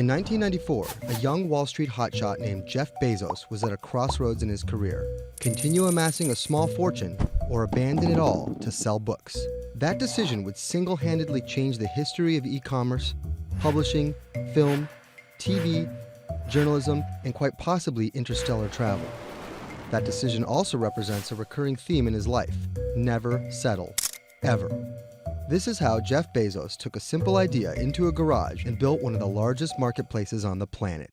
In 1994, a young Wall Street hotshot named Jeff Bezos was at a crossroads in his career. Continue amassing a small fortune or abandon it all to sell books. That decision would single-handedly change the history of e-commerce, publishing, film, TV, journalism, and quite possibly interstellar travel. That decision also represents a recurring theme in his life: never settle, ever. This is how Jeff Bezos took a simple idea into a garage and built one of the largest marketplaces on the planet.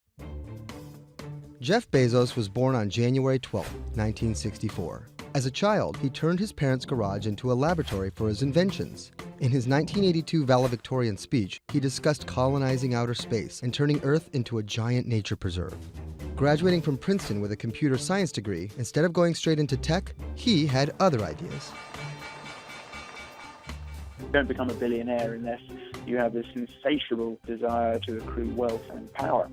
Jeff Bezos was born on January 12, 1964. As a child, he turned his parents' garage into a laboratory for his inventions. In his 1982 valedictorian speech, he discussed colonizing outer space and turning Earth into a giant nature preserve. Graduating from Princeton with a computer science degree, instead of going straight into tech, he had other ideas. You don't become a billionaire unless you have this insatiable desire to accrue wealth and power.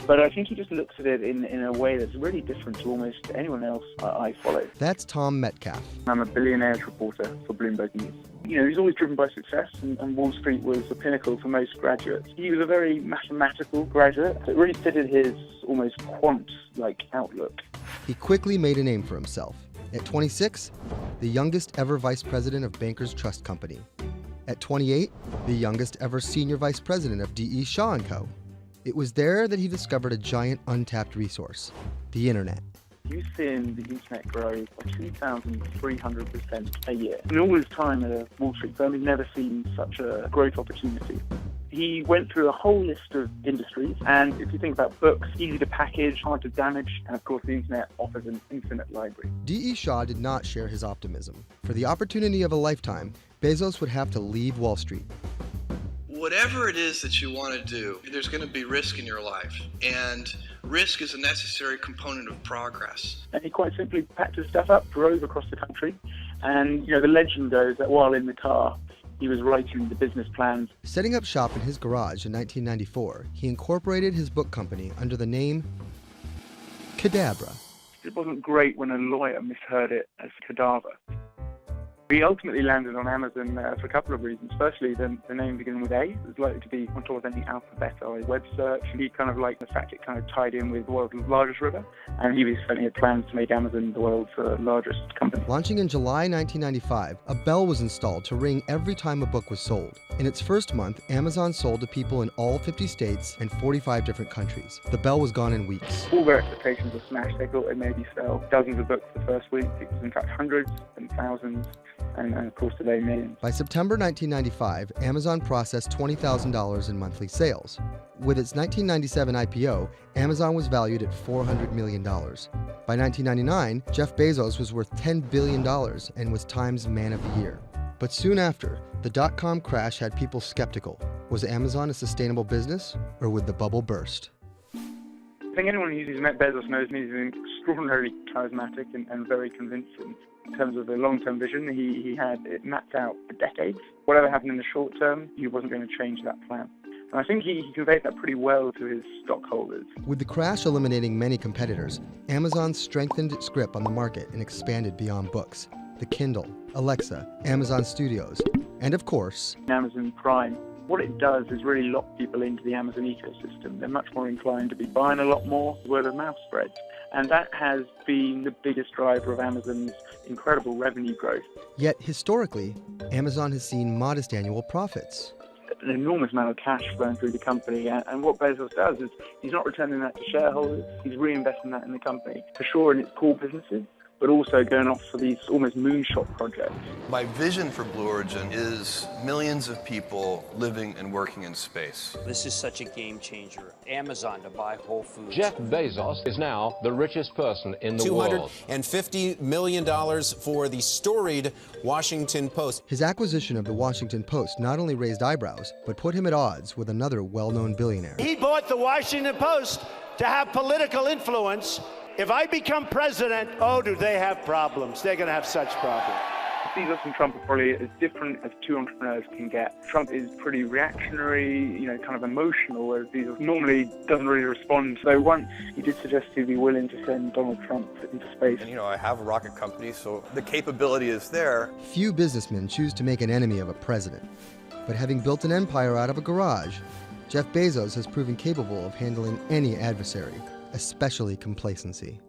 But I think he just looks at it in a way that's really different to almost anyone else I follow. That's Tom Metcalf. I'm a billionaire's reporter for Bloomberg News. You know, he's always driven by success, and Wall Street was the pinnacle for most graduates. He was a very mathematical graduate. It really fitted his almost quant-like outlook. He quickly made a name for himself. At 26, the youngest ever vice president of Bankers Trust Company. At 28, the youngest ever senior vice president of D.E. Shaw & Co. It was there that he discovered a giant untapped resource: the internet. You've seen the internet grow by 2,300% a year. In all his time at a Wall Street firm, he's never seen such a growth opportunity. He went through a whole list of industries, and if you think about books, easy to package, hard to damage, and of course the internet offers an infinite library. D.E. Shaw did not share his optimism. For the opportunity of a lifetime, Bezos would have to leave Wall Street. Whatever it is that you want to do, there's going to be risk in your life, and risk is a necessary component of progress. And he quite simply packed his stuff up, drove across the country, and the legend goes that while in the car, he was writing the business plans. Setting up shop in his garage in 1994, he incorporated his book company under the name Cadabra. It wasn't great when a lawyer misheard it as cadaver. He ultimately landed on Amazon for a couple of reasons. Firstly, the name beginning with A was likely to be on top of any alphabet or web search. He kind of liked the fact it kind of tied in with the world's largest river, and he certainly had plans to make Amazon the world's largest company. Launching in July 1995, a bell was installed to ring every time a book was sold. In its first month, Amazon sold to people in all 50 states and 45 different countries. The bell was gone in weeks. All their expectations were smashed. They thought they'd maybe sell dozens of books the first week. It was in fact hundreds and thousands. And of course today, millions. By September 1995, Amazon processed $20,000 in monthly sales. With its 1997 IPO, Amazon was valued at $400 million. By 1999, Jeff Bezos was worth $10 billion and was Time's Man of the Year. But soon after, the dot-com crash had people skeptical. Was Amazon a sustainable business, or would the bubble burst? I think anyone who's met Bezos knows he's extraordinarily charismatic and very convincing. In terms of the long-term vision, he had it mapped out for decades. Whatever happened in the short term, he wasn't going to change that plan. And I think he conveyed that pretty well to his stockholders. With the crash eliminating many competitors, Amazon strengthened its grip on the market and expanded beyond books. The Kindle, Alexa, Amazon Studios, and of course, Amazon Prime. What it does is really lock people into the Amazon ecosystem. They're much more inclined to be buying a lot more. Word of mouth spreads. And that has been the biggest driver of Amazon's incredible revenue growth. Yet, historically, Amazon has seen modest annual profits. An enormous amount of cash flowing through the company. And what Bezos does is he's not returning that to shareholders. He's reinvesting that in the company. For sure in its core businesses, but also going off for these almost moonshot projects. My vision for Blue Origin is millions of people living and working in space. This is such a game changer. Amazon to buy Whole Foods. Jeff Bezos is now the richest person in the world. $250 million for the storied Washington Post. His acquisition of the Washington Post not only raised eyebrows, but put him at odds with another well-known billionaire. He bought the Washington Post to have political influence. If I become president, oh, do they have problems. They're going to have such problems. Bezos and Trump are probably as different as two entrepreneurs can get. Trump is pretty reactionary, kind of emotional, whereas Bezos normally doesn't really respond. So once he did suggest he'd be willing to send Donald Trump into space. And I have a rocket company, so the capability is there. Few businessmen choose to make an enemy of a president. But having built an empire out of a garage, Jeff Bezos has proven capable of handling any adversary, especially complacency.